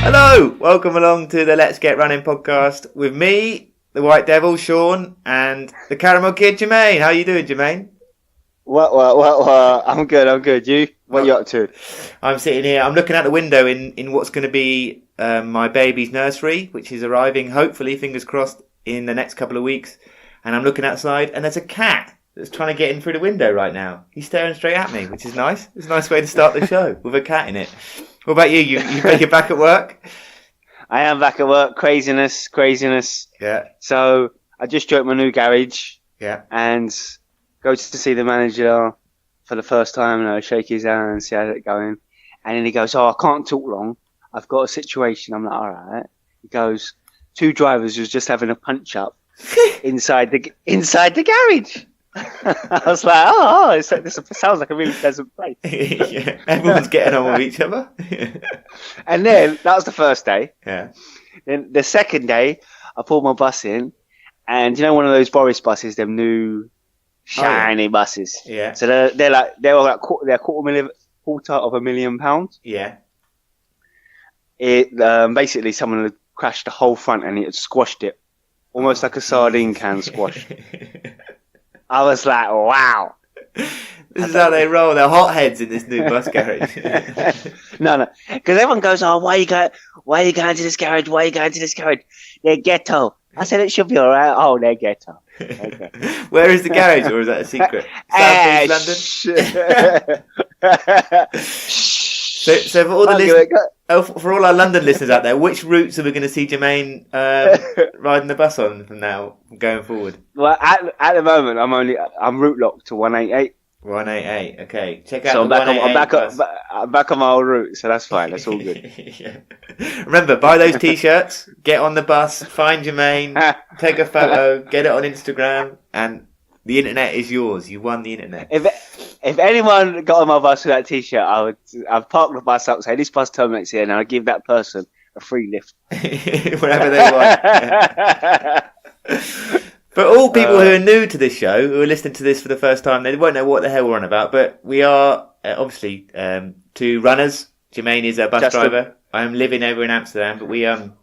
Hello, welcome along to the Let's Get Running podcast with me, the White Devil, Sean, and the Caramel Kid, Jermaine. How you doing, Jermaine? Well, I'm good. You? What are you up to? I'm sitting here, I'm looking out the window in what's going to be my baby's nursery, which is arriving, hopefully, fingers crossed, in the next couple of weeks. And I'm looking outside, and there's a cat that's trying to get in through the window right now. He's staring straight at me, which is nice. It's a nice way to start the show, with a cat in it. What about you? You're back at work? I am back at work. Craziness. Yeah. So I just joined my new garage. Yeah. And go to see the manager for the first time. Shake his hand and see how it's going. And then he goes, "Oh, I can't talk long. I've got a situation." I'm like, "All right." He goes, "Two drivers was just having a punch up inside the garage." I was like, "Oh, this sounds like a really pleasant place." Yeah, everyone's getting on with each other. And then that was the first day. Yeah. Then the second day, I pulled my bus in, and one of those Boris buses, them new shiny buses. Yeah. So they're quarter of £1,000,000. Yeah. It basically someone had crashed the whole front and it had squashed it, almost like a sardine can squash. I was like, wow. This is how they roll. They're hotheads in this new bus garage. No. Because everyone goes, "Oh, why are you going to this garage? Why are you going to this garage? They're ghetto." I said, "It should be all right." "Oh, they're ghetto." Okay. Where is the garage, or is that a secret? South East London? So for all our London listeners out there, which routes are we going to see Jermaine riding the bus on from now going forward? Well, at the moment, I'm route locked to 188. 188. Okay, check out. So the I'm back on my old route, so that's fine. That's all good. Yeah. Remember, buy those t-shirts, get on the bus, find Jermaine, take a photo, get it on Instagram, and the internet is yours. You won the internet. If anyone got on my bus with that t-shirt, I'd park the bus up, say this bus terminates here, and I'd give that person a free lift wherever they want. But all people who are new to this show, who are listening to this for the first time, they won't know what the hell we're on about. But we are obviously two runners. Jermaine is a bus driver. I'm living over in Amsterdam, but we want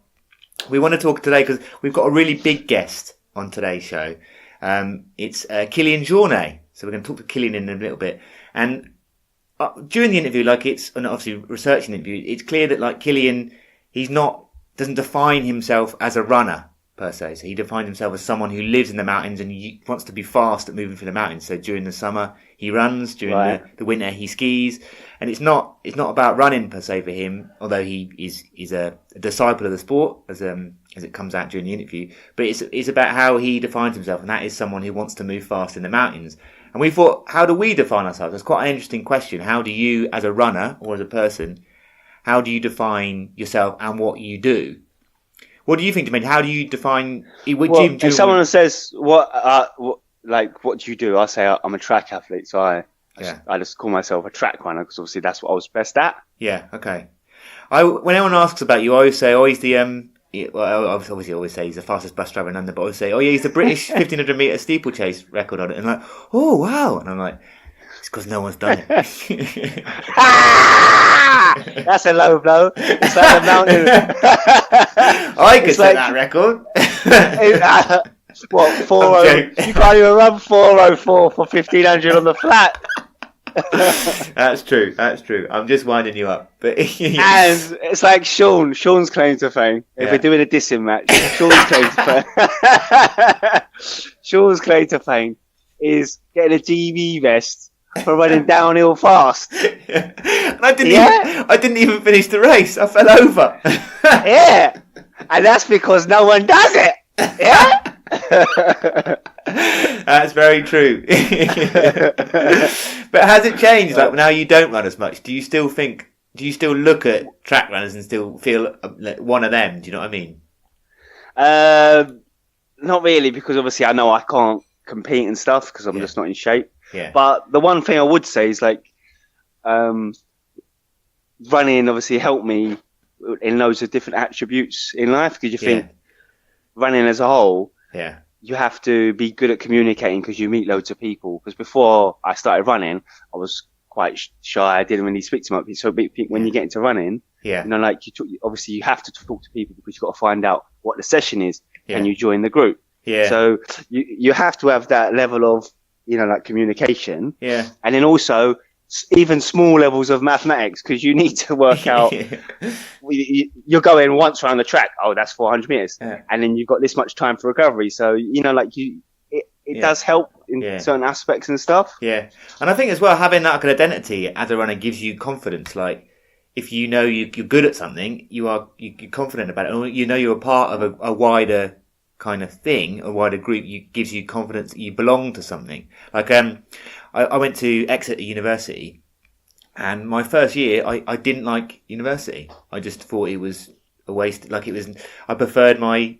to talk today because we've got a really big guest on today's show. It's Kilian Jornet. So we're going to talk to Killian in a little bit. And during the interview, and obviously researching the interview, it's clear that Killian, doesn't define himself as a runner per se. So he defines himself as someone who lives in the mountains and he wants to be fast at moving through the mountains. So during the summer he runs, during the winter he skis, and it's not about running per se for him, although he is a disciple of the sport as it comes out during the interview. But it's about how he defines himself, and that is someone who wants to move fast in the mountains. And we thought, how do we define ourselves? That's quite an interesting question. How do you, as a runner or as a person, how do you define yourself and what you do? What do you think, Jermaine? How do you define? If someone says what do you do? I say I'm a track athlete, so I just call myself a track runner because obviously that's what I was best at. Yeah. Okay. When anyone asks about you, I always say, he's the obviously always say he's the fastest bus driver in London, but I always say, he's the British 1500 metre steeplechase record on it, and like, oh wow, and I'm like, it's because no one's done it. That's a low blow. It's like a mountain. I could set that record. What, 4:00? You can't even run 4:04 for 1500 on the flat. That's true. I'm just winding you up. But and it's like Sean's claim to fame. If we're doing a dissing match, Sean's claim to fame is getting a GB vest for running downhill fast. And I didn't even finish the race. I fell over. Yeah, and that's because no one does it. Yeah. That's very true. But has it changed? Like now you don't run as much. Do you still look at track runners and still feel like one of them? Do you know what I mean? Not really, because obviously I know I can't compete and stuff because I'm just not in shape. Yeah. But the one thing I would say is running obviously helped me in loads of different attributes in life, because you think running as a whole, you have to be good at communicating because you meet loads of people. Because before I started running, I was quite shy. I didn't really speak to much people. So when you get into running, Yeah. You know, like obviously you have to talk to people because you've got to find out what the session is. Yeah. And you join the group. Yeah. So you have to have that level of, you know, like communication. Yeah. And then also even small levels of mathematics, because you need to work out. You're going once around the track. Oh, that's 400 meters, and then you've got this much time for recovery. So you know, like it does help in certain aspects and stuff. Yeah, and I think as well having that kind of identity as a runner gives you confidence. Like if you know you're good at something, you're confident about it. Or you know you're a part of a wider kind of thing, a wider group. Gives you confidence that you belong to something. Like I went to Exeter University, and my first year I didn't like university. I just thought it was a waste. Like it was, I preferred my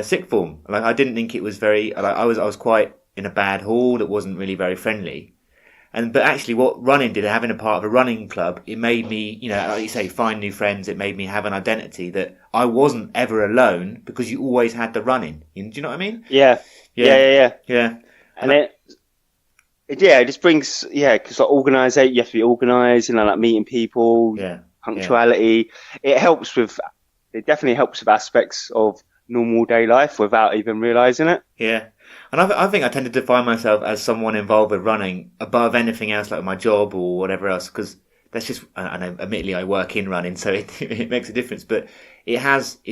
sixth form. Like I didn't think it was very. Like I was quite in a bad hall that wasn't really very friendly. But actually, what running did, having a part of a running club, it made me, you know, like you say, find new friends. It made me have an identity that I wasn't ever alone because you always had the running. Do you know what I mean? Yeah. And it just brings, because like you have to be organised, you know, like meeting people, punctuality. It definitely helps with aspects of normal day life without even realising it. Yeah. And I think I tend to define myself as someone involved with running above anything else, like my job or whatever else, because that's just, I know, admittedly I work in running, so it makes a difference, but it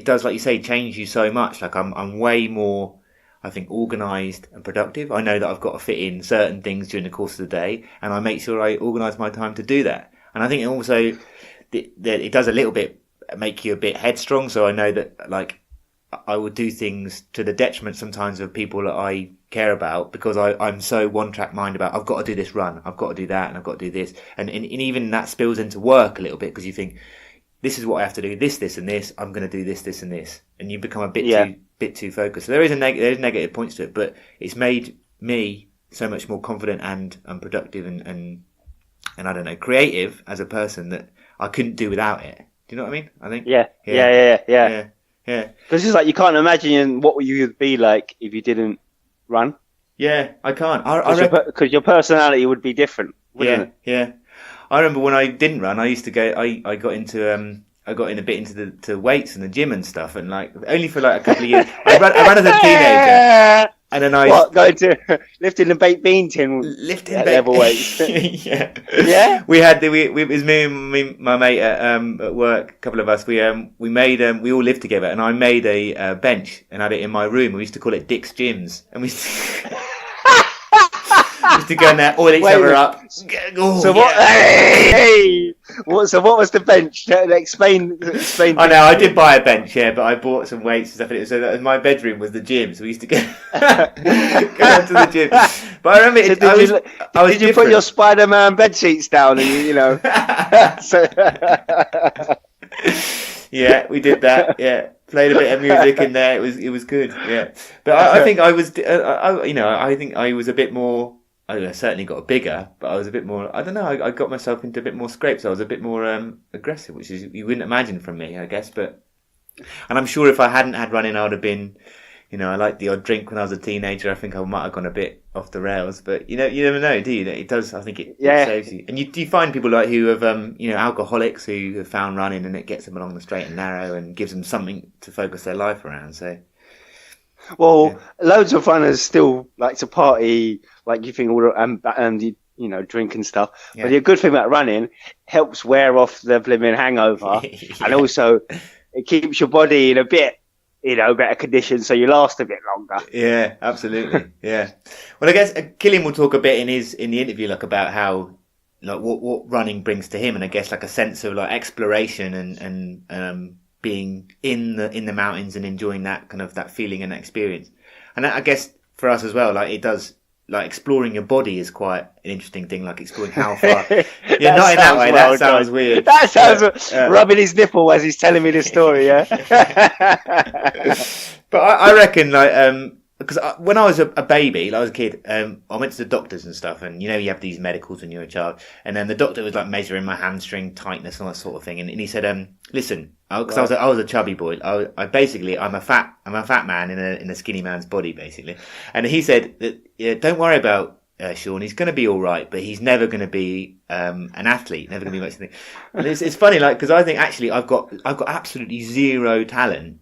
does, like you say, change you so much. Like I'm way more, I think, organised and productive. I know that I've got to fit in certain things during the course of the day, and I make sure I organise my time to do that. And I think also that it does a little bit make you a bit headstrong. So I know that, like, I would do things to the detriment sometimes of people that I care about because I'm so one-track mind about I've got to do this run, I've got to do that, and I've got to do this. And even that spills into work a little bit because you think, this is what I have to do, this, and this, I'm going to do this, and this. And you become a bit too focused. So there's negative points to it, but it's made me so much more confident and productive and I don't know, creative as a person that I couldn't do without it. Do you know what I mean? I think. Yeah. Because it's like you can't imagine what you would be like if you didn't run. Yeah, I can't. Because your personality would be different, wouldn't it? Yeah. I remember when I didn't run, I used to go. I got into I got in a bit into the weights and the gym and stuff, and like only for like a couple of years. I ran as a teenager, and then going to lifting the baked bean tin, level weights. yeah. We had it was me and my mate at work. A couple of us. We made we all lived together, and I made a bench and had it in my room. We used to call it Dick's Gyms, and we used to go in there, oil each other up. So what was the bench? Explain. I know, I did buy a bench, but I bought some weights and stuff in it. So my bedroom was the gym, so we used to go down to the gym. But I remember, did you put your Spider-Man bed sheets down and you know? Yeah, we did that. Yeah, played a bit of music in there. It was good. Yeah, but I think I was, I think I was a bit more. I certainly got bigger, but I was a bit more. I don't know. I got myself into a bit more scrapes. I was a bit more aggressive, which is you wouldn't imagine from me, I guess. And I'm sure if I hadn't had running, I would have been. I liked the odd drink when I was a teenager. I think I might have gone a bit off the rails, but you never know, do you? It does. I think it saves you. And do you find people like who have, alcoholics who have found running and it gets them along the straight and narrow and gives them something to focus their life around. So. Well, loads of runners still like to party, like you think, and drink and stuff. Yeah. But the good thing about running helps wear off the blimmin' hangover, and also it keeps your body in a bit, better condition, so you last a bit longer. Yeah, absolutely. Yeah. Well, I guess Killian will talk a bit in the interview, like about how, like what running brings to him, and I guess like a sense of like exploration and being in the mountains and enjoying that kind of that feeling and that experience. And that, I guess for us as well, like it does, like exploring your body is quite an interesting thing, like exploring how far. Yeah, not in that way. That sounds weird. That sounds rubbing his nipple as he's telling me the story. Yeah. But I reckon, like, because when I was a baby, like I was a kid, I went to the doctors and stuff, and you have these medicals when you're a child, and then the doctor was like measuring my hamstring tightness and all that sort of thing, and he said, listen, because I was a chubby boy, I'm a fat man in a skinny man's body basically, and he said that don't worry about Sean. He's going to be all right, but he's never going to be an athlete. Never going to be much. And it's funny, like, because I think actually I've got absolutely zero talent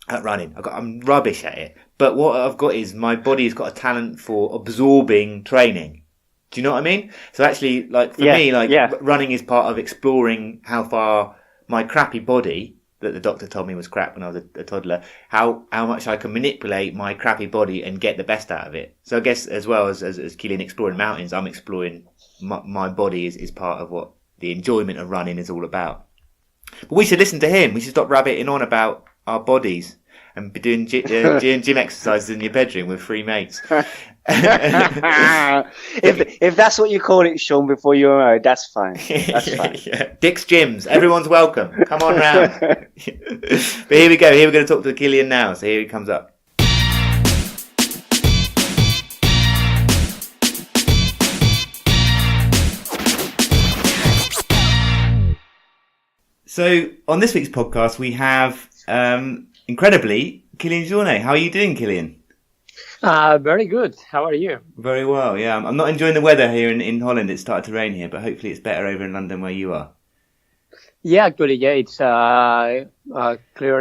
at running. I'm rubbish at it. But what I've got is my body's got a talent for absorbing training. Do you know what I mean? So actually, like, for me, like, running is part of exploring how far my crappy body, that the doctor told me was crap when I was a toddler, how much I can manipulate my crappy body and get the best out of it. So I guess as well as Killian exploring mountains, I'm exploring my body is part of what the enjoyment of running is all about. But we should listen to him. We should stop rabbiting on about our bodies and be doing gym exercises in your bedroom with three mates. if that's what you call it, Sean, before you're married, that's fine. That's fine. Dick's Gyms, everyone's welcome. Come on round. But here we go. Here we're going to talk to Killian now. So here he comes up. So on this week's podcast, we have incredibly Kilian Jornet. How are you doing, Killian? Very good. How are you? Very well, yeah. I'm not enjoying the weather here in Holland. It started to rain here, but hopefully it's better over in London where you are. Yeah, actually, it's clear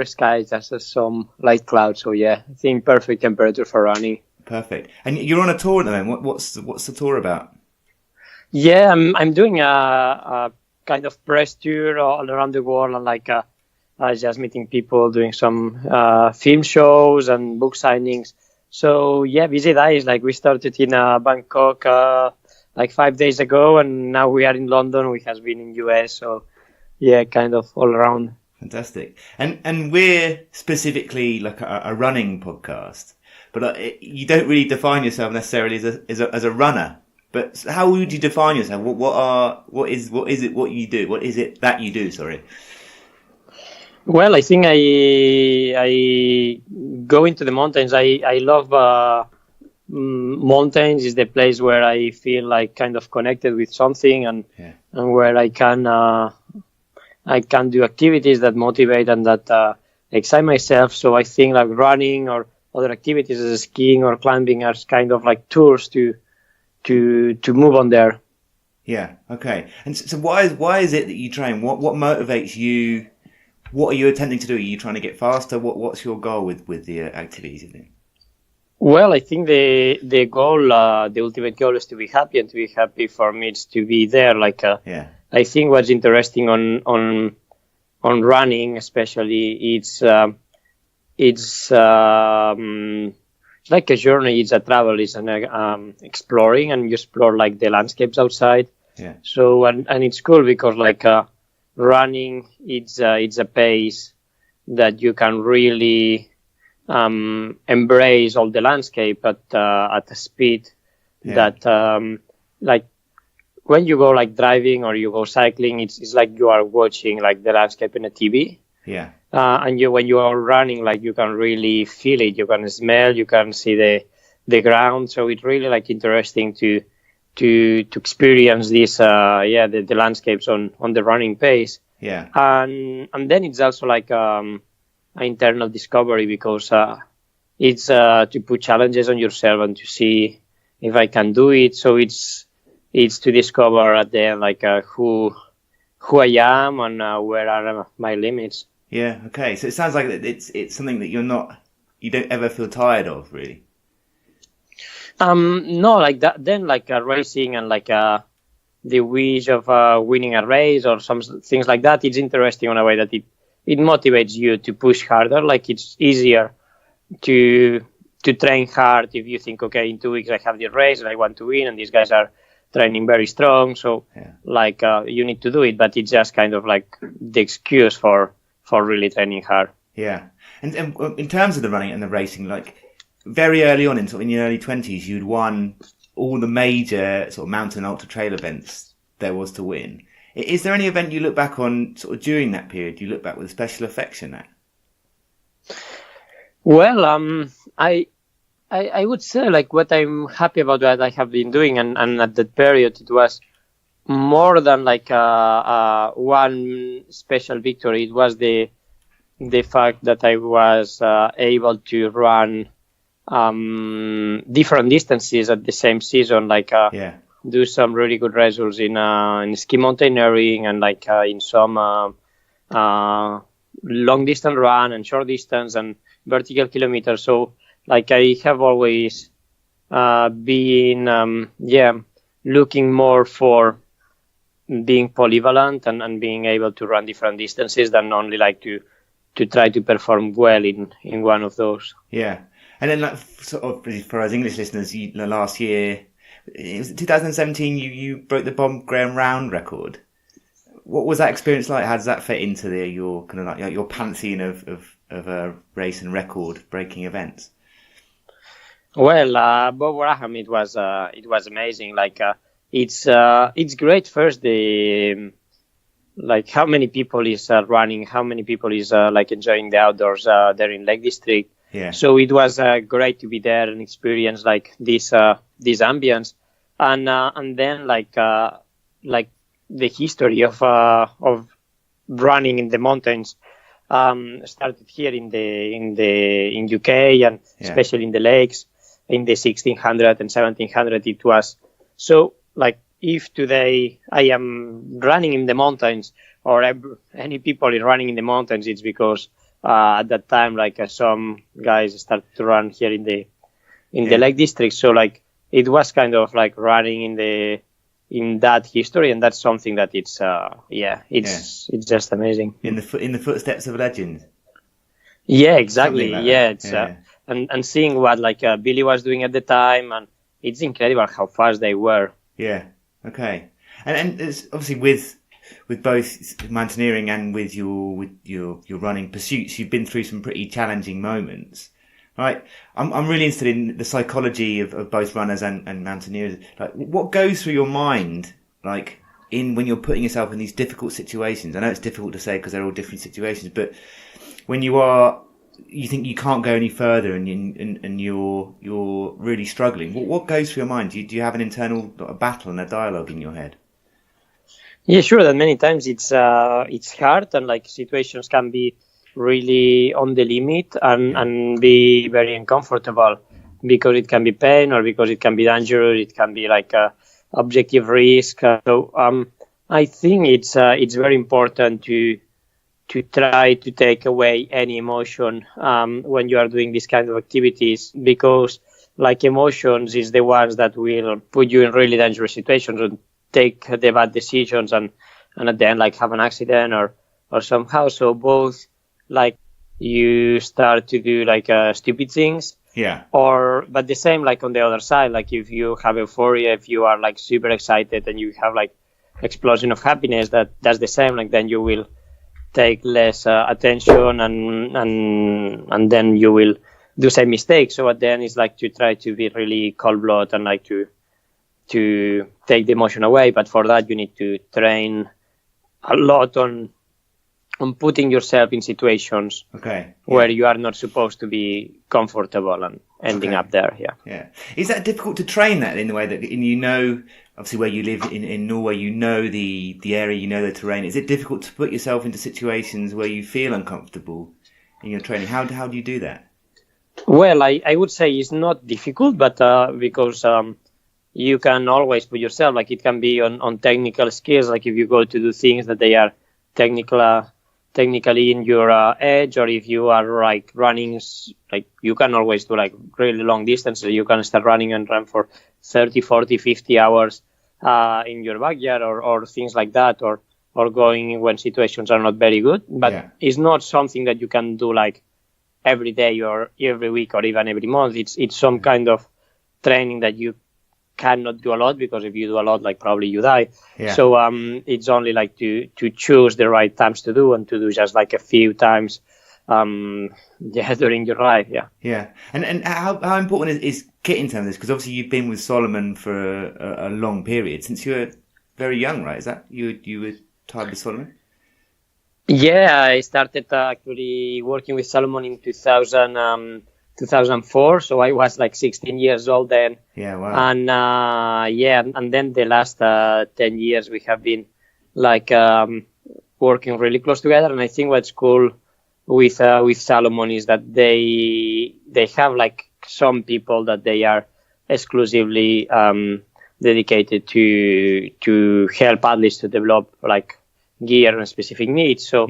skies, just some light clouds. So yeah, I think perfect temperature for running. Perfect. And you're on a tour at the moment. What's the tour about? Yeah, I'm doing a kind of press tour all around the world, and like just meeting people, doing some film shows and book signings. So yeah, busy days. Like we started in Bangkok like 5 days ago, and now we are in London. We have been in US. So yeah, kind of all around. Fantastic. And we're specifically like a running podcast, but you don't really define yourself necessarily as a runner. But how would you define yourself? What is it what you do? What is it that you do? Sorry. Well, I think I go into the mountains. I love mountains. Is the place where I feel like kind of connected with something, and where I can do activities that motivate and that excite myself. So I think like running or other activities as skiing or climbing are kind of like tours to move on there. Yeah. Okay. And so why is it that you train? What motivates you? What are you attempting to do? Are you trying to get faster? What's your goal with the activities you do? Well, I think the goal, the ultimate goal is to be happy, and to be happy for me it's to be there. Like, I think what's interesting on running, especially, it's like a journey. It's a travel. It's an exploring, and you explore like the landscapes outside. Yeah. So and it's cool because like. Running, it's a pace that you can really embrace all the landscape at a speed that like when you go like driving or you go cycling, it's like you are watching like the landscape in a TV. Yeah. And when you are running, like you can really feel it. You can smell. You can see the ground. So it's really like interesting to experience this the landscapes on the running pace, and then it's also like an internal discovery because it's to put challenges on yourself and to see if I can do it. So it's to discover at the end like who I am and where are my limits. Yeah. Okay. So it sounds like it's something that you don't ever feel tired of, really. No, like that. Then, like racing and like the wish of winning a race or some things like that. It's interesting in a way that it motivates you to push harder. Like it's easier to train hard if you think, okay, in 2 weeks I have this race and I want to win, and these guys are training very strong. So, like you need to do it, but it's just kind of like the excuse for really training hard. Yeah, and in terms of the running and the racing, like. Very early on in your early 20s, you'd won all the major sort of mountain ultra trail events there was to win. Is there any event you look back on sort of during that period you look back with special affection at? Well, I would say like what I'm happy about what I have been doing, and at that period it was more than like one special victory. It was the fact that I was able to run different distances at the same season, like Yeah. do some really good results in ski mountaineering and like in some long distance run and short distance and vertical kilometers. So like I have always been looking more for being polyvalent and being able to run different distances than only like to try to perform well in one of those. Yeah. And then, like, sort of for us English listeners, last year, it was 2017, you broke the Bob Graham round record. What was that experience like? How does that fit into your kind of like your pantheon of race and record breaking events? Well, Bob Graham, it was amazing. Like it's great. First, like how many people is running, how many people is like enjoying the outdoors there in Lake District. Yeah. So it was great to be there and experience like this ambience, and then like the history of running in the mountains started here in UK and especially in the lakes in the 1600 and 1700. It was so like if today I am running in the mountains or any people is running in the mountains, it's because at that time like some guys started to run here in the Lake District. So like it was kind of like running in that history, and that's something that it's just amazing. In the footsteps of a legend. Yeah, exactly. Like it's and seeing what like Billy was doing at the time, and it's incredible how fast they were. Yeah. Okay. And it's obviously with both mountaineering and with your running pursuits, you've been through some pretty challenging moments. Right, I'm really interested in the psychology of both runners and mountaineers. Like, what goes through your mind, like when you're putting yourself in these difficult situations? I know it's difficult to say because they're all different situations, but when you think you can't go any further and you're really struggling, what goes through your mind? Do you have an internal battle and a dialogue in your head? Yeah, sure. That many times it's hard, and like situations can be really on the limit and be very uncomfortable because it can be pain or because it can be dangerous. It can be like a objective risk. So I think it's very important to try to take away any emotion when you are doing this kind of activities, because like emotions is the ones that will put you in really dangerous situations and take the bad decisions and at the end like have an accident or somehow. So both like you start to do like stupid things, but the same like on the other side, like if you have euphoria, if you are like super excited and you have like explosion of happiness, that's the same, like then you will take less attention and then you will do some mistakes. So at the end it's like to try to be really cold-blooded and like to take the emotion away, but for that you need to train a lot on putting yourself in situations where you are not supposed to be comfortable and ending up there. Yeah. Is that difficult to train that in the way that, obviously where you live in Norway, the area, the terrain. Is it difficult to put yourself into situations where you feel uncomfortable in your training? How do you do that? Well, I would say it's not difficult, but because you can always put yourself, like it can be on technical skills, like if you go to do things that they are technically in your edge, or if you are like running, like you can always do like really long distances. You can start running and run for 30, 40, 50 hours in your backyard or things like that, or going when situations are not very good. But it's not something that you can do like every day or every week or even every month. It's some kind of training that you cannot do a lot, because if you do a lot, like probably you die. So it's only like to choose the right times to do, and to do just like a few times during your life. And how important is kit in terms of this? Because obviously you've been with Solomon for a long period, since you were very young, right? Is that you were tied with Solomon? I started actually working with Solomon in 2004, so I was like 16 years old then. Wow. And and then the last 10 years we have been like working really close together. And I think what's cool with Solomon is that they have like some people that they are exclusively dedicated to help athletes to develop like gear and specific needs. So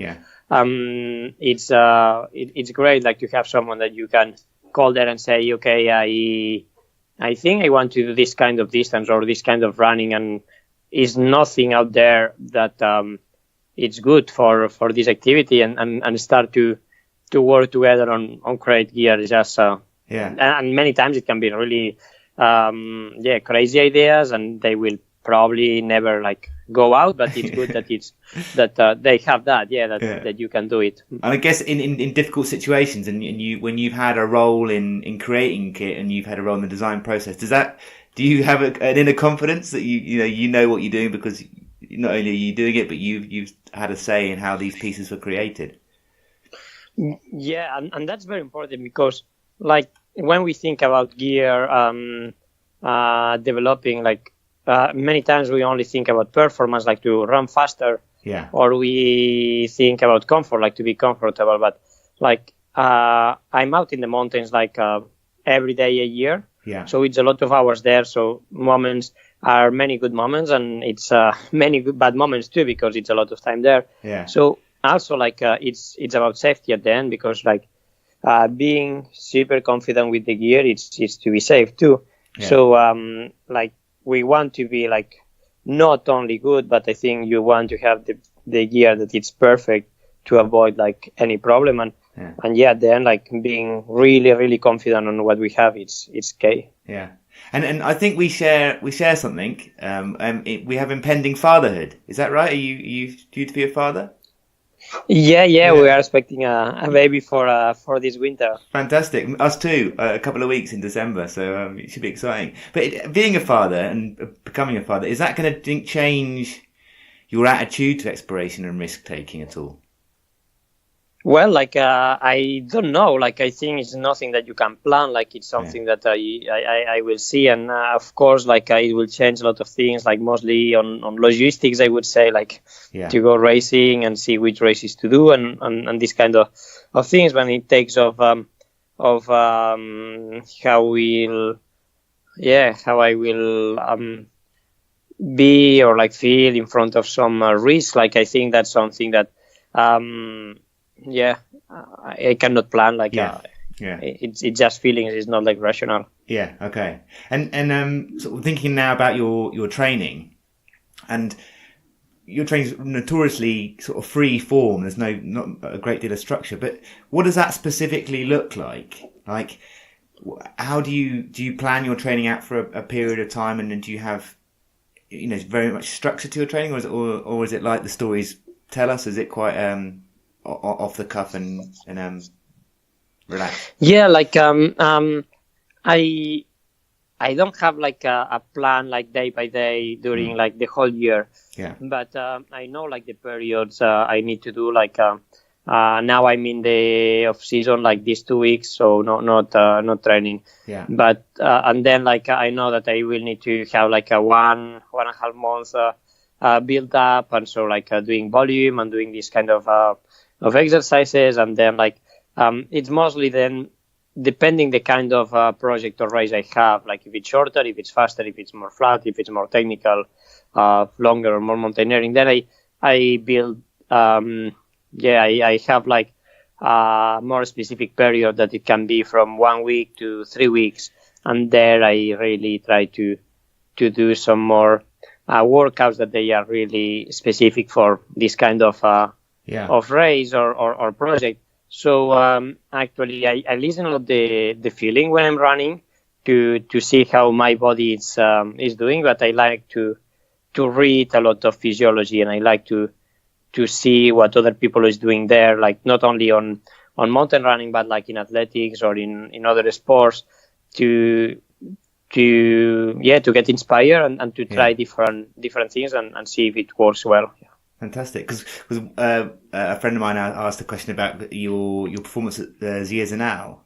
it's great like to have someone that you can call there and say, okay, I think I want to do this kind of distance or this kind of running, and is nothing out there that it's good for this activity, and start to work together on create gear. Just and many times it can be really crazy ideas, and they will probably never like go out, but it's good that it's that they have that that you can do it. And I guess in difficult situations, and you when you've had a role in creating kit and you've had a role in the design process, do you have an inner confidence that you know what you're doing, because not only are you doing it, but you've had a say in how these pieces were created? Yeah, and that's very important, because like when we think about gear developing, like many times we only think about performance, like to run faster, or we think about comfort, like to be comfortable. But like I'm out in the mountains like every day a year, so it's a lot of hours there. So moments are many good moments, and it's many good bad moments too, because it's a lot of time there. So also like it's about safety at the end, because like being super confident with the gear, it's to be safe too. So like we want to be like not only good, but I think you want to have the gear that it's perfect to avoid like any problem, and then like being really confident on what we have, it's key. And I think we share something. We have impending fatherhood. Is that right? Are you due to be a father? Yeah, we are expecting a baby for this winter. Fantastic. Us too, a couple of weeks in December, so it should be exciting. But being a father and becoming a father, is that going to change your attitude to exploration and risk taking at all? Well, like I don't know. Like I think it's nothing that you can plan. Like it's something that I will see, and of course, like it will change a lot of things. Like mostly on logistics, I would say, like to go racing and see which races to do, and this kind of things. When it takes of how I will be or like feel in front of some risk. Like I think that's something that. I cannot plan. Like it's just feelings. It's not like rational. Yeah. Okay. And sort of thinking now about your training, and your training's notoriously sort of free form. There's not a great deal of structure. But what does that specifically look like? Like, how do you plan your training out for a period of time, and then do you have very much structure to your training, or is it like the stories tell us? Is it quite off the cuff and relaxed? Yeah, like I don't have like a plan like day by day during like the whole year. But I know like the periods I need to do. Like now I'm in the off season, like these 2 weeks, so not training. But and then like I know that I will need to have like a 1.5 months build up, and so like doing volume and doing this kind of exercises, and then like it's mostly then depending the kind of project or race I have, like if it's shorter, if it's faster, if it's more flat, if it's more technical, longer or more mountaineering, then I build I have like a more specific period that it can be from 1 week to 3 weeks, and there I really try to do some more workouts that they are really specific for this kind of race or project. So actually I listen to the feeling when I'm running to see how my body is doing, but I like to read a lot of physiology, and I like to see what other people is doing there, like not only on mountain running, but like in athletics or in other sports, to get inspired and to try different things and see if it works well. Fantastic, because a friend of mine asked a question about your performance at Ziezinal,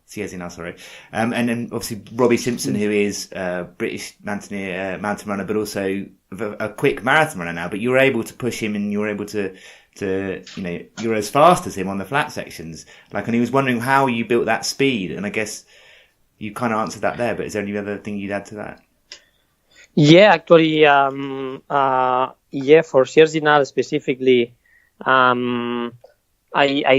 sorry, and then obviously Robbie Simpson, who is a British mountain runner, but also a quick marathon runner now. But you were able to push him, and you were able to you're as fast as him on the flat sections. Like, and he was wondering how you built that speed, and I guess you kind of answered that there, but is there any other thing you'd add to that? Yeah, actually, for Sierzinal specifically, I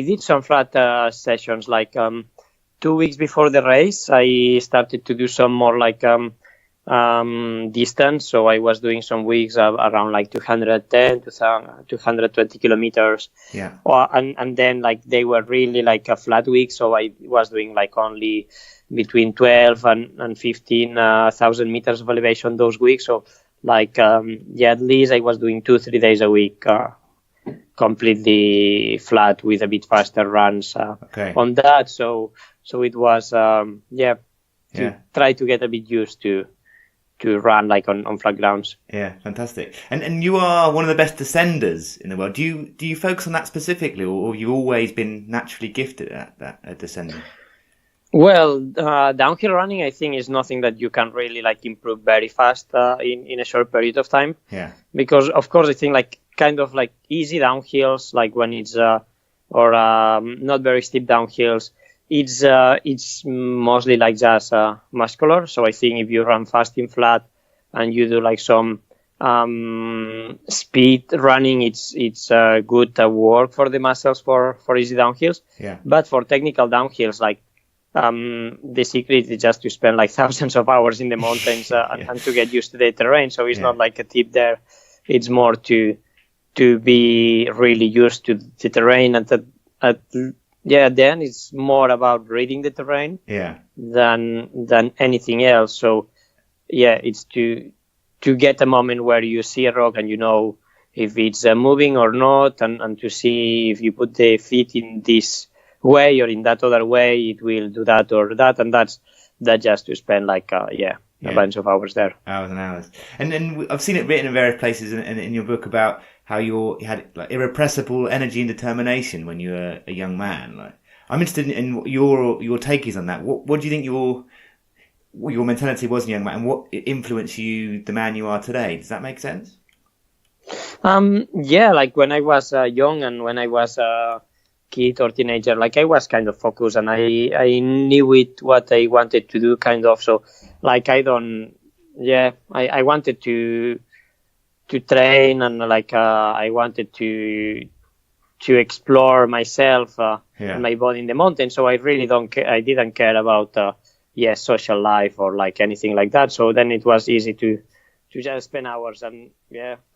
did some flat sessions. Like 2 weeks before the race, I started to do some more like distance. So I was doing some weeks around like 210 to 220 kilometers. Yeah. And then like they were really like a flat week. So I was doing like only between 12 and 15,000 meters of elevation those weeks. So like, at least I was doing 2-3 days a week, completely flat with a bit faster runs on that. So it was, try to get a bit used to run like on flat grounds. Yeah, fantastic. And you are one of the best descenders in the world. Do you focus on that specifically, or have you always been naturally gifted at that, at descending? Well, downhill running, I think, is nothing that you can really like improve very fast in a short period of time. Yeah. Because of course, I think like kind of like easy downhills, like when it's not very steep downhills, it's mostly like just muscular. So I think if you run fast in flat and you do like some speed running, it's good work for the muscles for easy downhills. Yeah. But for technical downhills, like the secret is just to spend like thousands of hours in the mountains and to get used to the terrain. So it's not like a tip there. It's more to be really used to the terrain, and then it's more about reading the terrain than anything else. So it's to get a moment where you see a rock and you know if it's moving or not, and to see if you put the feet in this way or in that other way, it will do that or that, and that's just to spend like a bunch of hours there. Hours and hours. And then I've seen it written in various places in your book about how you had like irrepressible energy and determination when you were a young man. Like, I'm interested in what your take is on that. What do you think what your mentality was in young man, and what influenced you the man you are today? Does that make sense? Like when I was young and when I was kid or teenager, like I was kind of focused and I knew what I wanted to do kind of. So like I wanted to train, and like I wanted to explore myself and my body in the mountains. So I really didn't care about social life or like anything like that. So then it was easy to just spend hours, and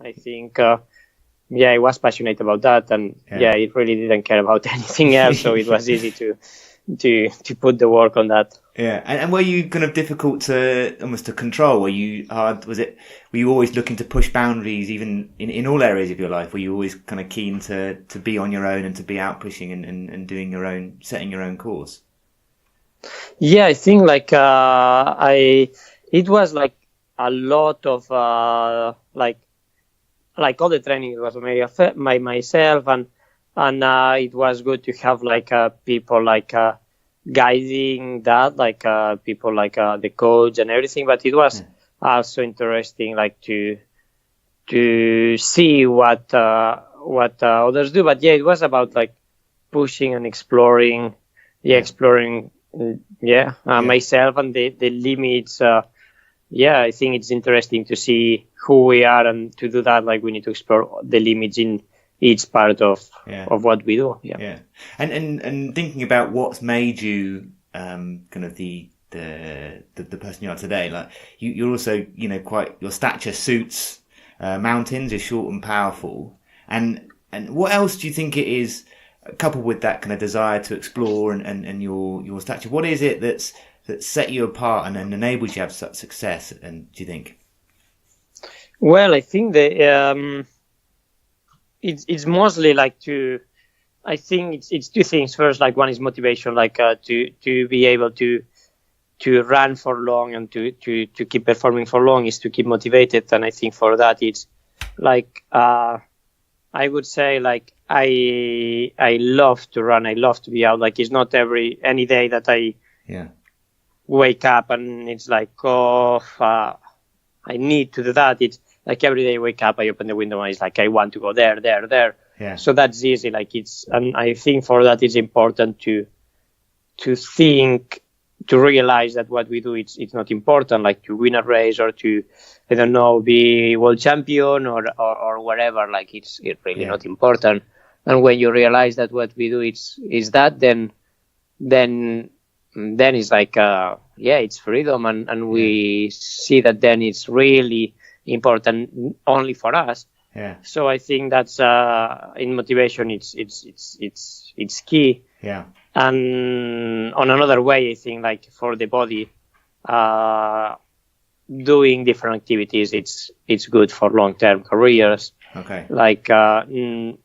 I think I was passionate about that, and it really didn't care about anything else. So it was easy to put the work on that. Yeah, and were you kind of difficult to almost to control? Were you hard? Were you always looking to push boundaries, even in all areas of your life? Were you always kind of keen to be on your own and to be out pushing and doing your own, setting your own course? Yeah, I think like it was like a lot of like all the training was made by myself, and it was good to have like people like guiding that, like people like the coach and everything. But it was also interesting like to see what others do. But it was about like pushing and exploring myself and the limits. I think it's interesting to see who we are, and to do that, like we need to explore the limits in each part of what we do. Yeah. And thinking about what's made you kind of the person you are today, like you're also, your stature suits mountains. You're short and powerful. And what else do you think it is, coupled with that kind of desire to explore and your stature? What is it that set you apart and enabled you to have such success? And do you think? Well, I think that it's mostly like I think it's two things. First, like one is motivation, like to be able to run for long and to keep performing for long is to keep motivated. And I think for that it's like I would say like I love to run. I love to be out. Like it's not any day that I wake up and it's like I need to do that. It's like every day I wake up, I open the window and it's like I want to go there. Yeah. So that's easy. Like and I think for that it's important to think realize that what we do it's not important, like to win a race or to, I don't know, be world champion or whatever. Like it's really not important. And when you realize that what we do is that, then it's like it's freedom, and we see that then it's really important only for us. Yeah. So I think that's in motivation it's key. Yeah. And on another way, I think like for the body, doing different activities, it's good for long-term careers. Okay. Like run,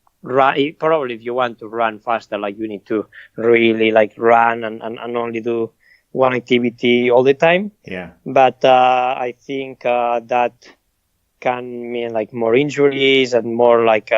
probably if you want to run faster, like you need to really like run and only do one activity all the time. Yeah. But I think that can mean like more injuries and more like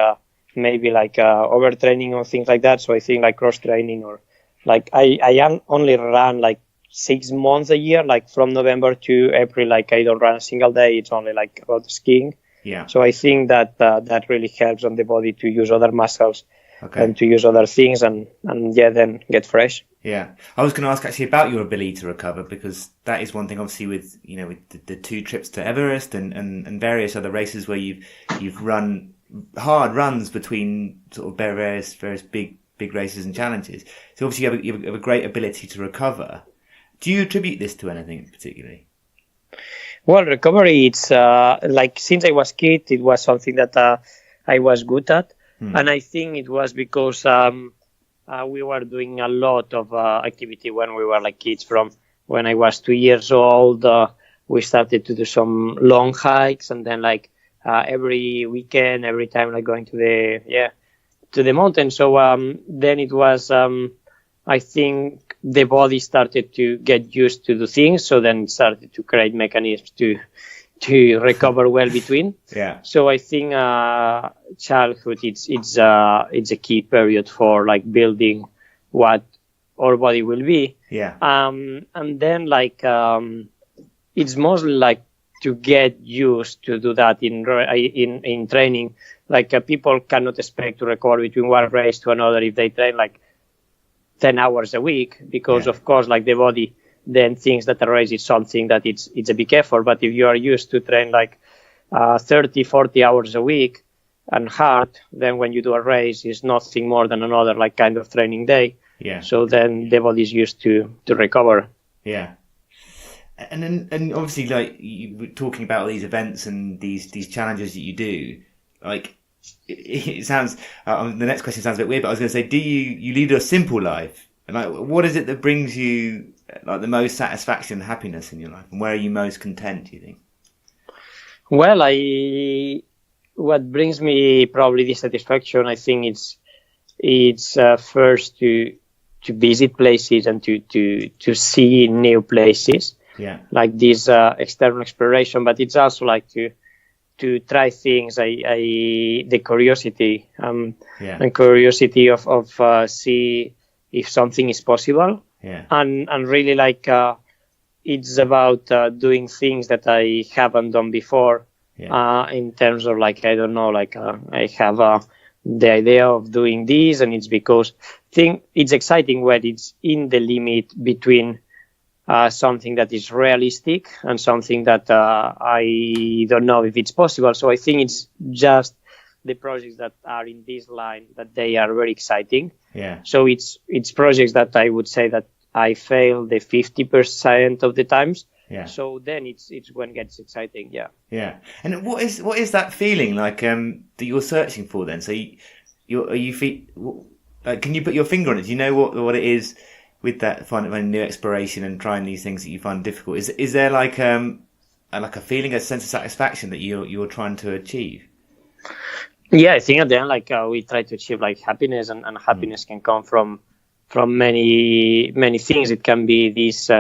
maybe like overtraining or things like that. So I think like cross training, or like I only run like 6 months a year, like from November to April. Like I don't run a single day. It's only like about skiing. Yeah. So I think that that really helps on the body to use other muscles and to use other things and then get fresh. Yeah, I was going to ask actually about your ability to recover, because that is one thing, obviously, with with the 2 trips to Everest and various other races where you've run hard runs between sort of various big races and challenges. So obviously you have a great ability to recover. Do you attribute this to anything particularly? Well, recovery, it's like since I was a kid, it was something that I was good at, and I think it was because we were doing a lot of activity when we were like kids. From when I was 2 years old, we started to do some long hikes, and then like every weekend, every time like going to the mountain. So then it was, I think the body started to get used to the things. So then it started to create mechanisms to recover well between. Yeah. So I think childhood it's a key period for like building what our body will be. Yeah. And then like it's mostly like to get used to do that in training. Like people cannot expect to recover between one race to another if they train like 10 hours a week, because of course like the body then thinks that a race is something that it's a big effort. But if you are used to train like 30-40 hours a week and hard, then when you do a race, it's nothing more than another like kind of training day. Yeah. So then the body is used to recover. Yeah. And obviously, like you were talking about all these events and these challenges that you do, like it sounds. The next question sounds a bit weird, but I was going to say, do you lead a simple life? And like, what is it that brings you like the most satisfaction and happiness in your life, and where are you most content, do you think? Well, what brings me probably the satisfaction, I think it's first to visit places and to see new places. Yeah. Like this external exploration, but it's also like to try things. The curiosity and curiosity of see if something is possible. Yeah. And really like it's about doing things that I haven't done before. Yeah. In terms of like, I don't know, like I have the idea of doing this, and it's because it's exciting when it's in the limit between something that is realistic and something that I don't know if it's possible. So I think it's just the projects that are in this line that they are very exciting. Yeah. So it's projects that I would say that I fail the 50% of the times. Yeah. So then it's when it gets exciting. Yeah. Yeah. And what is that feeling like that you're searching for then? So can you put your finger on it? Do you know what it is with that finding new exploration and trying these things that you find difficult? Is there like a feeling, a sense of satisfaction that you're trying to achieve? Yeah, I think at the end, like we try to achieve like happiness, and happiness can come from many things. It can be these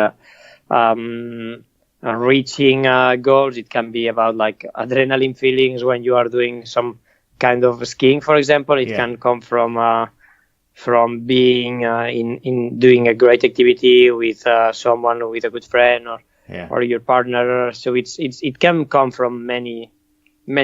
reaching goals. It can be about like adrenaline feelings when you are doing some kind of skiing, for example. It can come from being in doing a great activity with someone, with a good friend or your partner. So it can come from many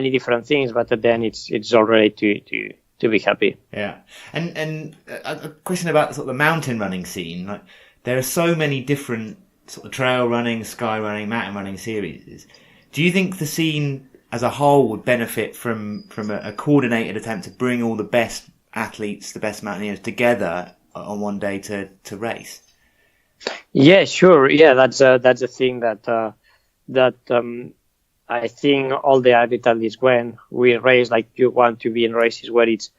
different things, but then it's already to be happy. Yeah. And a question about sort of the mountain running scene. Like there are so many different sort of trail running, sky running, mountain running series. Do you think the scene as a whole would benefit from a coordinated attempt to bring all the best athletes, the best mountaineers together on one day to race? Yeah, sure. Yeah, that's a thing that I think all the athletes, when we race, like you want to be in races where it's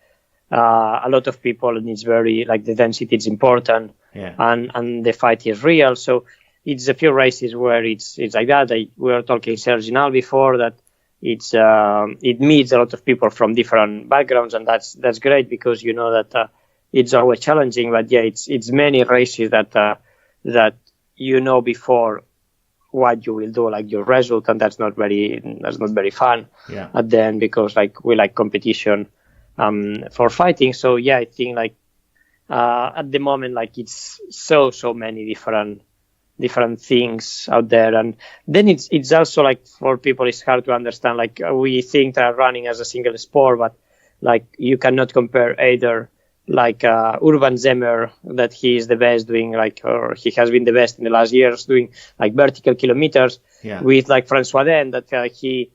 a lot of people and it's very like the density is important, and the fight is real. So it's a few races where it's like that. We were talking Serginal before that. It meets a lot of people from different backgrounds, and that's great because you know that it's always challenging. But yeah, it's many races that you know before what you will do, like your result, and that's not very fun at the end because like we like competition for fighting. So yeah, I think like at the moment like it's so many different things out there, and then it's also like for people it's hard to understand. Like we think that running as a single sport, but like you cannot compare either like Urban Zemmer that he is the best doing like, or he has been the best in the last years doing like vertical kilometers with like Francois Den that he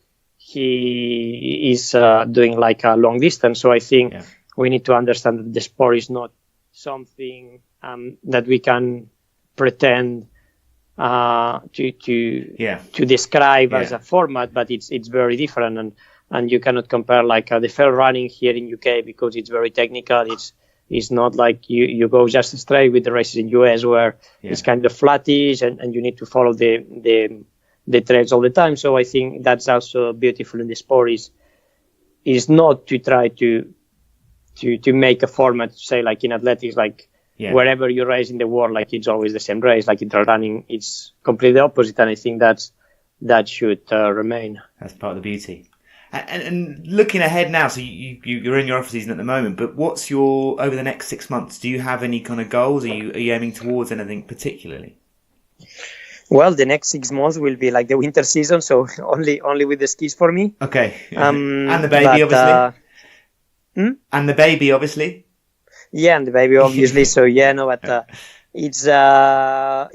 is doing like a long distance. So I think we need to understand that the sport is not something that we can pretend to describe as a format, but it's very different, and you cannot compare like the fair running here in UK because it's very technical. It's not like you go just straight with the races in US where it's kind of flattish and you need to follow the trails all the time. So I think that's also beautiful in the sport is not to try to make a format, say like in athletics, like wherever you race in the world, like it's always the same race. Like in trail running, it's completely opposite, and I think that should remain. That's part of the beauty. And looking ahead now, so you're in your off season at the moment, but what's your over the next 6 months? Do you have any kind of goals? Are you aiming towards anything particularly? Well, the next 6 months will be like the winter season, so only with the skis for me. Okay, and the baby, obviously. And the baby, obviously. Yeah, and the baby, obviously. So but it's I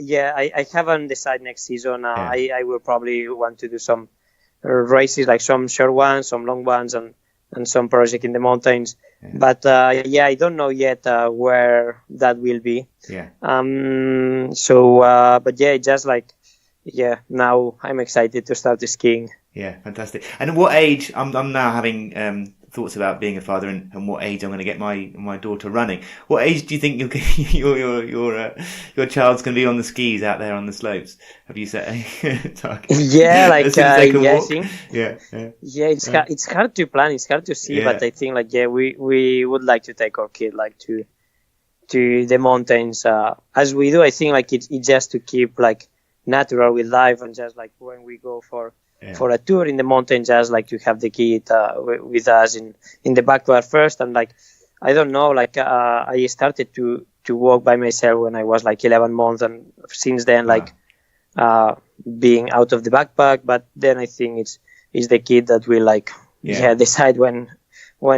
haven't decided next season. I will probably want to do some races, like some short ones, some long ones, and some project in the mountains. But I don't know yet where that will be. Just like now I'm excited to start skiing. Yeah, fantastic. And at what age? I'm now having thoughts about being a father and what age I'm going to get my daughter running. What age do you think your child's going to be on the skis out there on the slopes? Have you set a target? Yeah, like I think. It's hard to plan. It's hard to see, but I think like we would like to take our kid like to the mountains as we do. I think like it's just to keep like natural with life, and just like when we go for a tour in the mountains, just like to have the kid with us in the backyard first. And like I don't know, like I started to walk by myself when I was like 11 months, and since then like being out of the backpack. But then I think it's the kid that will like decide when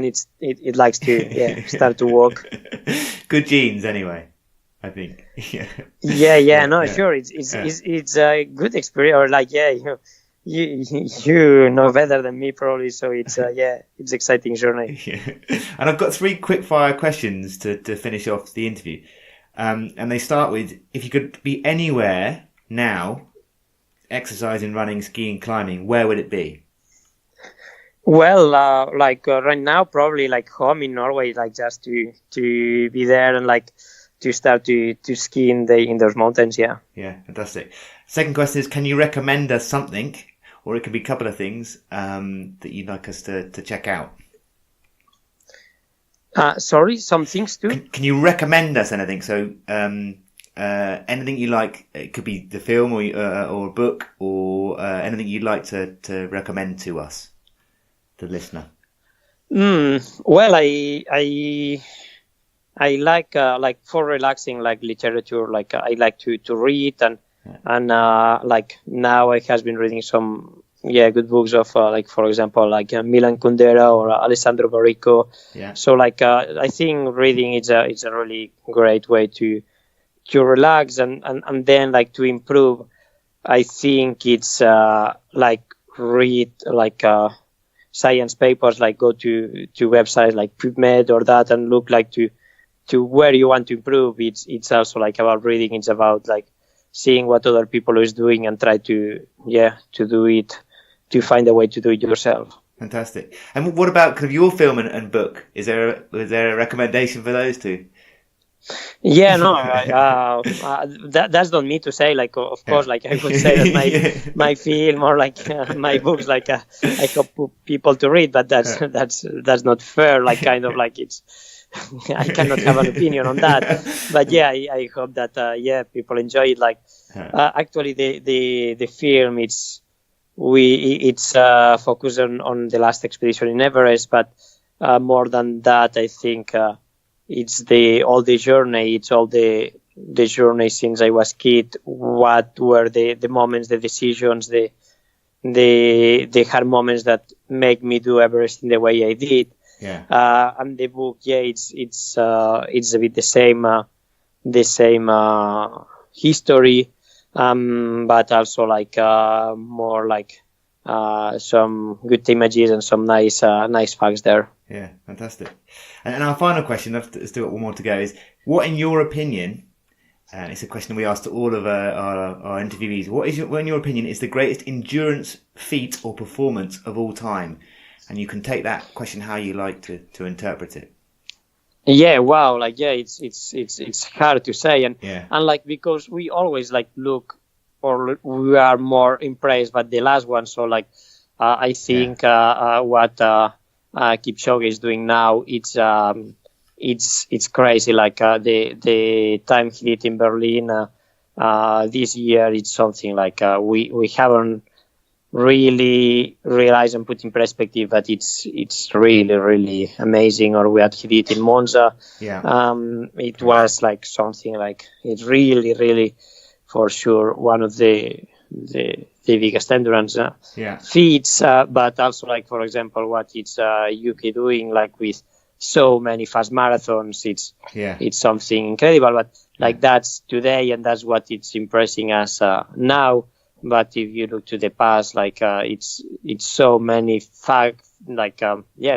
it likes to start to walk. Good genes anyway, I think. Sure, it's a good experience, or like you know better than me probably, so it's it's exciting journey. And I've got 3 quick fire questions to finish off the interview, and they start with, if you could be anywhere now exercising, running, skiing, climbing, where would it be? Well, right now probably like home in Norway, like just to be there and like to start to ski in those mountains. Yeah, fantastic. Second question is, can you recommend us something, or it could be a couple of things, that you'd like us to check out? Sorry, some things too? Can you recommend us anything? So anything you like. It could be the film or a book, or anything you'd like to recommend to us, the listener. Well, I like for relaxing, like literature. Like I like to read, and like now I has been reading some good books of like, for example, like Milan Kundera or Alessandro Barrico. So like I think reading is a really great way to relax and then like to improve. I think it's like read like science papers, like go to websites like PubMed or that, and look like to where you want to improve. It's also like about reading. It's about like seeing what other people is doing and try to do it, to find a way to do it yourself. Fantastic. And what about kind of your film and book? Is there a recommendation for those two? Yeah, no, that's not me to say. Like, of course, like I would say that my film or like my books, like I hope people to read, but that's not fair. Like, kind of like it's. I cannot have an opinion on that, but yeah, I hope that people enjoy it. Like, actually, the film it's focused on the last expedition in Everest, but more than that, I think it's all the journey. It's all the journey since I was kid. What were the moments, the decisions, the hard moments that make me do everything the way I did. Yeah. And the book, it's a bit the same history, but also like more like some good images and some nice facts there. Yeah, fantastic. And our final question, I've still got one more to go, is what, in your opinion, and it's a question we asked to all of our interviewees, what in your opinion is the greatest endurance feat or performance of all time? And you can take that question how you like to interpret it. Yeah, wow, like it's hard to say, and like because we always like look, or we are more impressed by the last one. So like I think what Kipchoge is doing now, it's crazy. Like the time he did in Berlin this year, it's something like we haven't really realize and put in perspective that it's really, really amazing. Or what he did in Monza, it was like something like it's really, really for sure one of the biggest endurance feats. But also like, for example, what it's UK doing, like with so many fast marathons, it's something incredible. But like that's today, and that's what it's impressing us now. But if you look to the past, like it's so many facts, like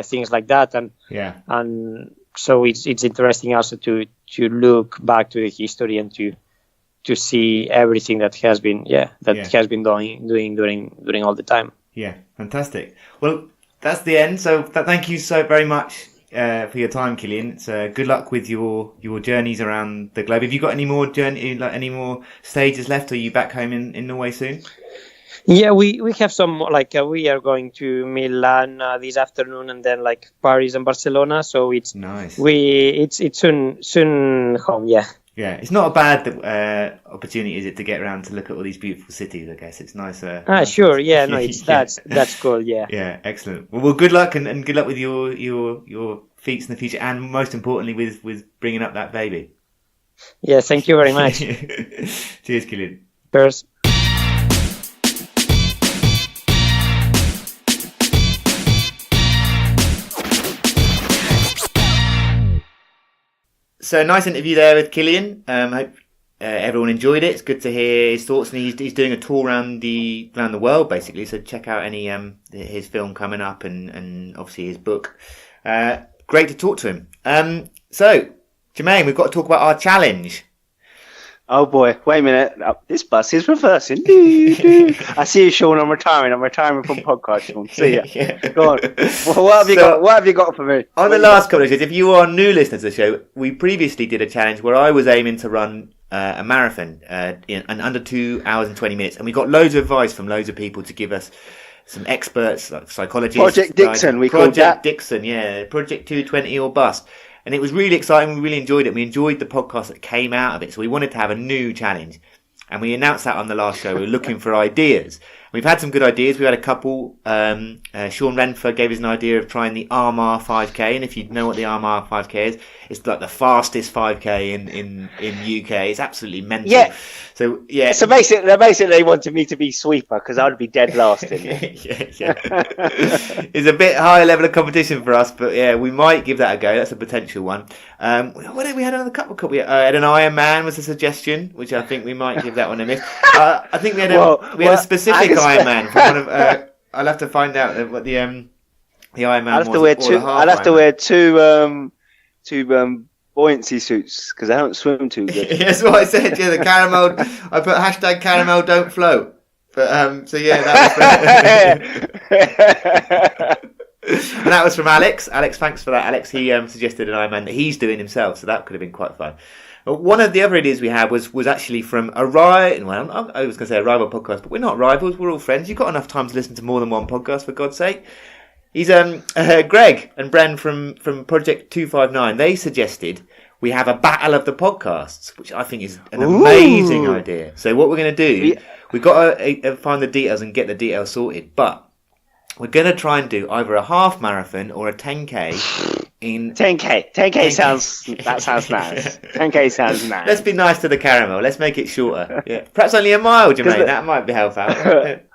things like that, and so it's interesting also to look back to the history and to see everything that has been has been doing during all the time. Yeah, fantastic. Well, that's the end. So thank you so very much for your time, Killian. It's good luck with your journeys around the globe. Have you got any more any more stages left? Are you back home in Norway soon? Yeah, we have some, like we are going to Milan this afternoon, and then like Paris and Barcelona. So it's nice. It's soon home. Yeah. Yeah, it's not a bad opportunity, is it, to get around to look at all these beautiful cities? I guess it's nice. Sure. Yeah. No, it's that's cool. Yeah. Yeah. Excellent. Well, good luck and good luck with your feats in the future, and most importantly with bringing up that baby. Yeah. Thank you very much. Cheers, Killian. Cheers. So nice interview there with Killian. Hope everyone enjoyed it. It's good to hear his thoughts, and he's doing a tour around the world basically. So check out his film coming up, and obviously his book. Great to talk to him. So Jermaine, we've got to talk about our challenge. Oh boy, wait a minute. This bus is reversing. I see you, Sean. I'm retiring from podcast, Sean. See ya. Yeah. Go on. What have you got for me? On the last couple of shows, if you are new listeners to the show, we previously did a challenge where I was aiming to run a marathon in under 2 hours and 20 minutes, and we got loads of advice from loads of people to give us some experts, like psychologists. Project Dixon, we called that. Project Dixon, yeah. Project 220 or bust. And it was really exciting. We really enjoyed it. We enjoyed the podcast that came out of it. So we wanted to have a new challenge. And we announced that on the last show. We were looking for ideas. We've had some good ideas. We had a couple. Sean Renfer gave us an idea of trying the Armagh 5K, and if you know what the Armagh 5K is, it's like the fastest 5K in UK. It's absolutely mental. Yeah. So yeah. So basically, they wanted me to be sweeper because I'd be dead last in it. yeah. It's a bit higher level of competition for us, but yeah, we might give that a go. That's a potential one. What did we had another couple? We had an Ironman was a suggestion, which I think we might give that one a miss. I think we had a specific Ironman from one of. I'll have to find out what the Ironman I'll have to wear two. I'll have to wear two buoyancy suits because I don't swim too good. That's what I said. Yeah, the caramel. I put hashtag caramel don't float. But so yeah, that was and that was from Alex. Alex, thanks for that. Alex, he suggested an Ironman that he's doing himself, so that could have been quite fun. But one of the other ideas we had was actually from I was going to say a rival podcast, but we're not rivals. We're all friends. You've got enough time to listen to more than one podcast, for God's sake. He's Greg and Bren from Project 259. They suggested we have a battle of the podcasts, which I think is an amazing idea. So what we're going to do, we've got to find the details and get the details sorted, but we're going to try and do either a half marathon or a 10K in 10K sounds nice. 10K sounds nice. Let's be nice to the caramel. Let's make it shorter. Yeah, perhaps only a mile, Jermaine. That might be help out.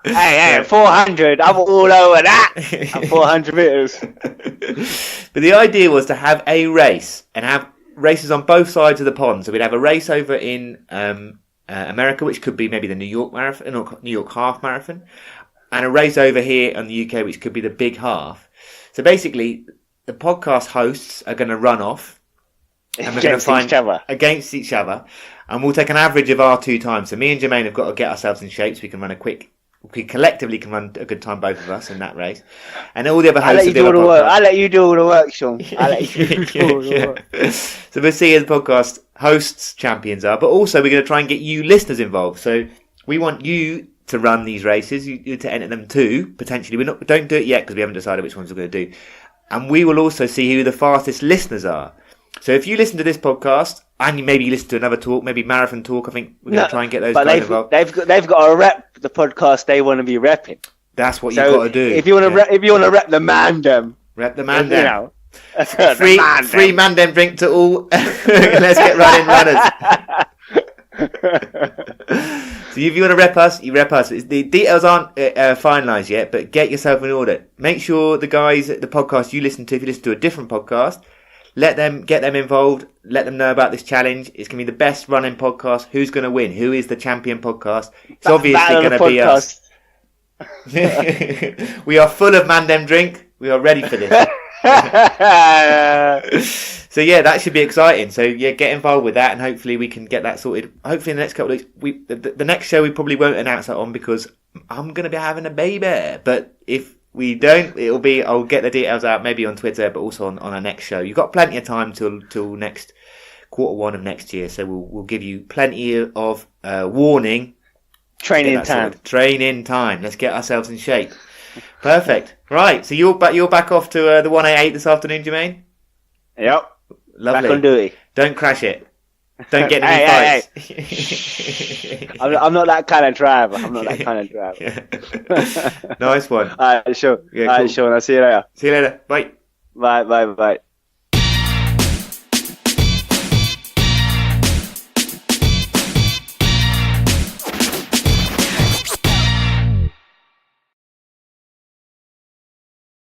Hey, 400. I'm all over that. I'm 400 meters. But the idea was to have a race and have races on both sides of the pond. So we'd have a race over in America, which could be maybe the New York marathon or New York half marathon, and a race over here in the UK, which could be the big half. So basically, the podcast hosts are going to run off and we're going to find against each other, and we'll take an average of our 2 times. So me and Jermaine have got to get ourselves in shape so we can run we collectively can run a good time, both of us, in that race. And all the other hosts will do the work. I'll let you do all the work, Sean. I'll let you do all the work. So we'll see who the podcast hosts champions are, but also we're going to try and get you listeners involved. So we want you to run these races, you to enter them too, potentially. Don't do it yet because we haven't decided which ones we're going to do. And we will also see who the fastest listeners are. So if you listen to this podcast and maybe you listen to another talk, maybe Marathon Talk, I think we're going to try and get those guys involved. They've got to rep the podcast they want to be repping. That's what you've got to do. If you want to rep the Mandem, rep the Mandem. You know, free Mandem drink to all. Let's get running runners. So if you want to rep us, you rep us. The details aren't finalised yet, but get yourself in order. Make sure the guys at the podcast you listen to, if you listen to a different podcast, get them involved. Let them know about this challenge. It's going to be the best running podcast. Who's going to win? Who is the champion podcast? It's obviously going to be us. We are full of Mandem drink. We are ready for this. So yeah, that should be exciting. So yeah, get involved with that, and hopefully we can get that sorted. Hopefully in the next couple of weeks, the next show we probably won't announce that on because I'm going to be having a baby. But if we don't, I'll get the details out maybe on Twitter, but also on our next show. You've got plenty of time till next Q1 of next year, so we'll give you plenty of warning. Training time. Training time. Let's get ourselves in shape. Perfect. Right. So you're back off to the 188 this afternoon, Jermaine? Yep. Lovely. Back on duty. Don't crash it. Don't get any fights. Hey. I'm not that kind of driver. Nice one. All right, sure. Yeah, All right, cool. Sean. I'll see you later. See you later. Bye. Bye.